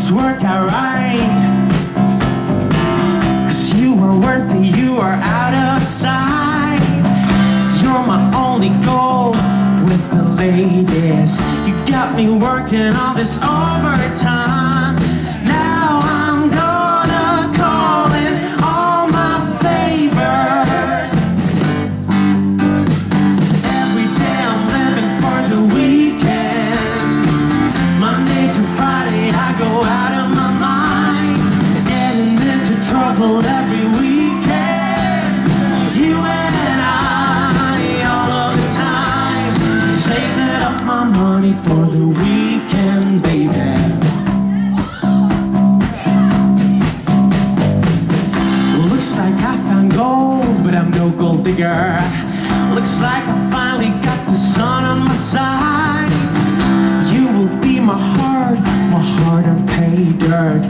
things work out right. 'Cause you are worthy, you are out of sight. You're my only goal with the ladies. You got me working all this overtime. Now I'm gonna call in all my favors. Every day I'm living for the weekend. Monday through Friday I go out of my mind, getting into trouble every weekend. You and I all of the time, saving up my money for the weekend, baby. Looks like I found gold, but I'm no gold digger. Looks like I finally got the sun on my side. You will be my hard-earned pay dirt.